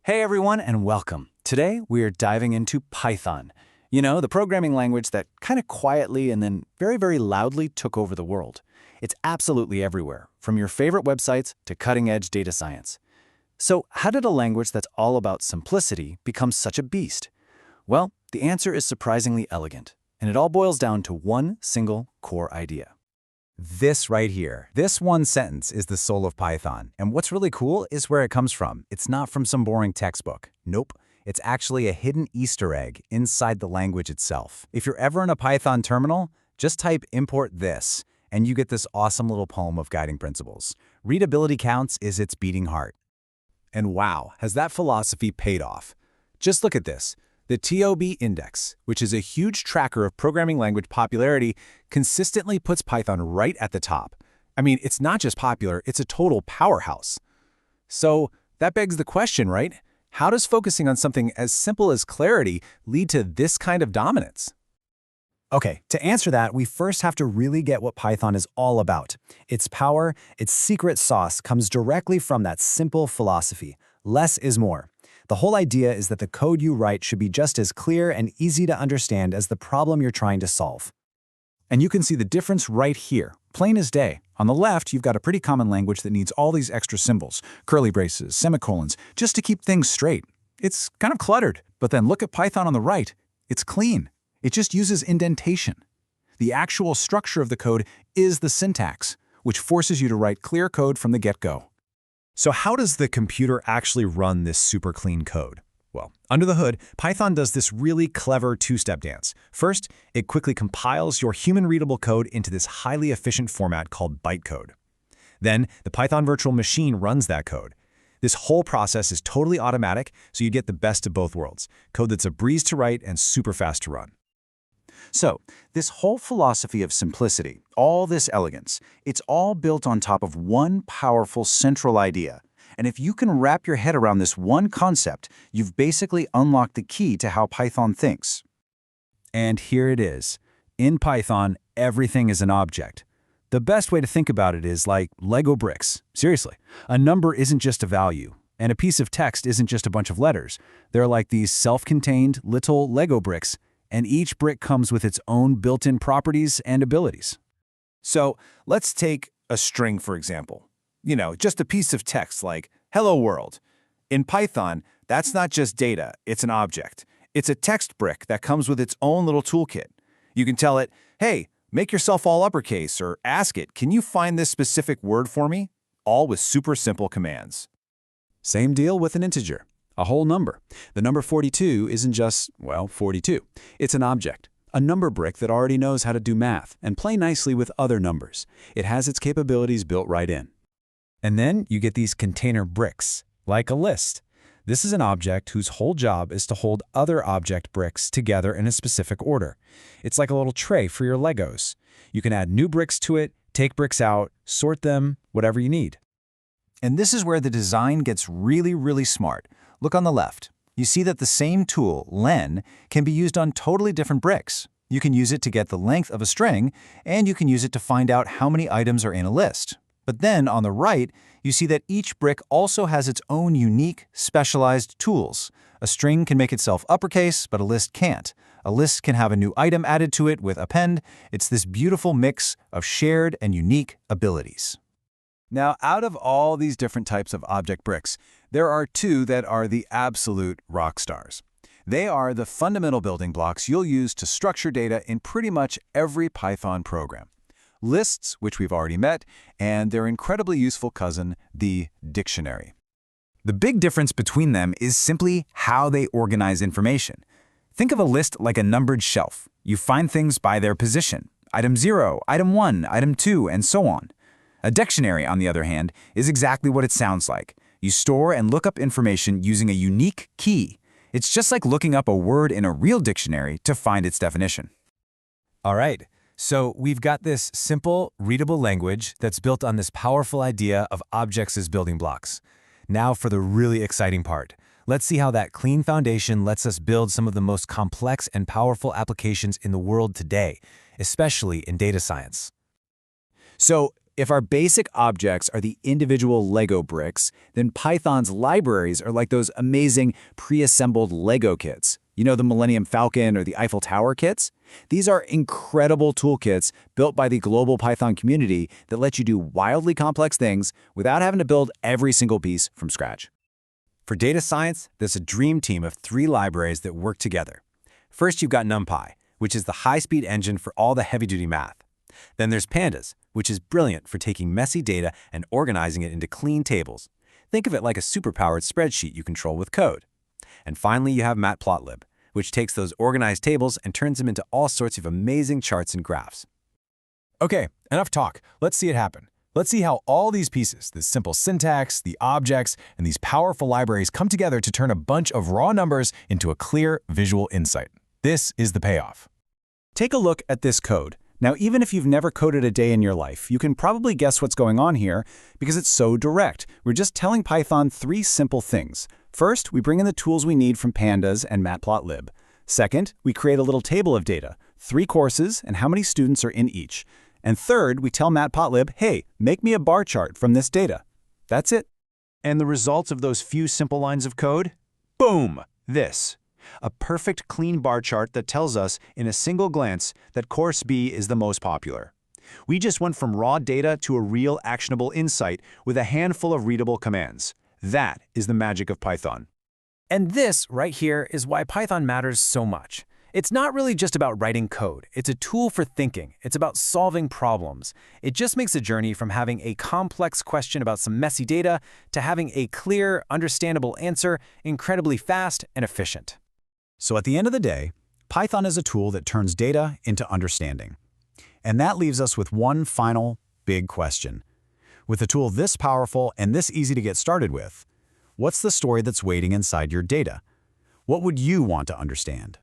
Hey everyone, and welcome. Today we are diving into Python. You know, the programming language that kind of quietly and then very loudly took over the world. It's absolutely everywhere, from your favorite websites to cutting-edge data science. So how did a language that's all about simplicity become such a beast? Well, the answer is surprisingly elegant, and it all boils down to one single core idea. This right here, this one sentence is the soul of Python. And what's really cool is where it comes from. It's not from some boring textbook. Nope. It's actually a hidden Easter egg inside the language itself. If you're ever in a Python terminal, just type import this, and you get this awesome little poem of guiding principles. Readability counts is its beating heart. And wow, has that philosophy paid off? Just look at this. The TOB index, which is a huge tracker of programming language popularity, consistently puts Python right at the top. I mean, it's not just popular, it's a total powerhouse. So that begs the question, right? How does focusing on something as simple as clarity lead to this kind of dominance? Okay, to answer that, we first have to really get what Python is all about. Its power, its secret sauce comes directly from that simple philosophy. Less is more. The whole idea is that the code you write should be just as clear and easy to understand as the problem you're trying to solve. And you can see the difference right here, plain as day. On the left, you've got a pretty common language that needs all these extra symbols, curly braces, semicolons, just to keep things straight. It's kind of cluttered, but then look at Python on the right. It's clean. It just uses indentation. The actual structure of the code is the syntax, which forces you to write clear code from the get-go. So how does the computer actually run this super clean code? Well, under the hood, Python does this really clever two-step dance. First, it quickly compiles your human-readable code into this highly efficient format called bytecode. Then, the Python virtual machine runs that code. This whole process is totally automatic, so you get the best of both worlds, code that's a breeze to write and super fast to run. So, this whole philosophy of simplicity, all this elegance, it's all built on top of one powerful central idea. And if you can wrap your head around this one concept, you've basically unlocked the key to how Python thinks. And here it is. In Python, everything is an object. The best way to think about it is like Lego bricks. Seriously, a number isn't just a value, and a piece of text isn't just a bunch of letters. They're like these self-contained little Lego bricks, and each brick comes with its own built-in properties and abilities. So let's take a string, for example. You know, just a piece of text like, hello world. In Python, that's not just data, it's an object. It's a text brick that comes with its own little toolkit. You can tell it, hey, make yourself all uppercase, or ask it, can you find this specific word for me? All with super simple commands. Same deal with an integer, a whole number. The number 42 isn't just, well, 42. It's an object, a number brick that already knows how to do math and play nicely with other numbers. It has its capabilities built right in. And then you get these container bricks, like a list. This is an object whose whole job is to hold other object bricks together in a specific order. It's like a little tray for your Legos. You can add new bricks to it, take bricks out, sort them, whatever you need. And this is where the design gets really smart. Look on the left. You see that the same tool, len, can be used on totally different bricks. You can use it to get the length of a string, and you can use it to find out how many items are in a list. But then, on the right, you see that each brick also has its own unique, specialized tools. A string can make itself uppercase, but a list can't. A list can have a new item added to it with append. It's this beautiful mix of shared and unique abilities. Now, out of all these different types of object bricks, there are two that are the absolute rock stars. They are the fundamental building blocks you'll use to structure data in pretty much every Python program. Lists, which we've already met, and their incredibly useful cousin, the dictionary. The big difference between them is simply how they organize information. Think of a list like a numbered shelf. You find things by their position. Item 0, item 1, item 2, and so on. A dictionary, on the other hand, is exactly what it sounds like. You store and look up information using a unique key. It's just like looking up a word in a real dictionary to find its definition. All right, so we've got this simple, readable language that's built on this powerful idea of objects as building blocks. Now for the really exciting part. Let's see how that clean foundation lets us build some of the most complex and powerful applications in the world today, especially in data science. So, If our basic objects are the individual Lego bricks, then Python's libraries are like those amazing pre-assembled Lego kits. You know, the Millennium Falcon or the Eiffel Tower kits? These are incredible toolkits built by the global Python community that let you do wildly complex things without having to build every single piece from scratch. For data science, there's a dream team of 3 libraries that work together. First, you've got NumPy, which is the high-speed engine for all the heavy-duty math. Then there's Pandas, which is brilliant for taking messy data and organizing it into clean tables. Think of it like a superpowered spreadsheet you control with code. And finally, you have Matplotlib, which takes those organized tables and turns them into all sorts of amazing charts and graphs. Okay, enough talk. Let's see it happen. Let's see how all these pieces, the simple syntax, the objects, and these powerful libraries come together to turn a bunch of raw numbers into a clear visual insight. This is the payoff. Take a look at this code. Now, even if you've never coded a day in your life, you can probably guess what's going on here because it's so direct. We're just telling Python 3 simple things. First, we bring in the tools we need from Pandas and Matplotlib. Second, we create a little table of data, 3 courses and how many students are in each. And third, we tell Matplotlib, hey, make me a bar chart from this data. That's it. And the result of those few simple lines of code? Boom! This. A perfect clean bar chart that tells us in a single glance that course B is the most popular. We just went from raw data to a real actionable insight with a handful of readable commands. That is the magic of Python. And this right here is why Python matters so much. It's not really just about writing code. It's a tool for thinking. It's about solving problems. It just makes a journey from having a complex question about some messy data to having a clear, understandable answer incredibly fast and efficient. So at the end of the day, Python is a tool that turns data into understanding. And that leaves us with one final big question. With a tool this powerful and this easy to get started with, what's the story that's waiting inside your data? What would you want to understand?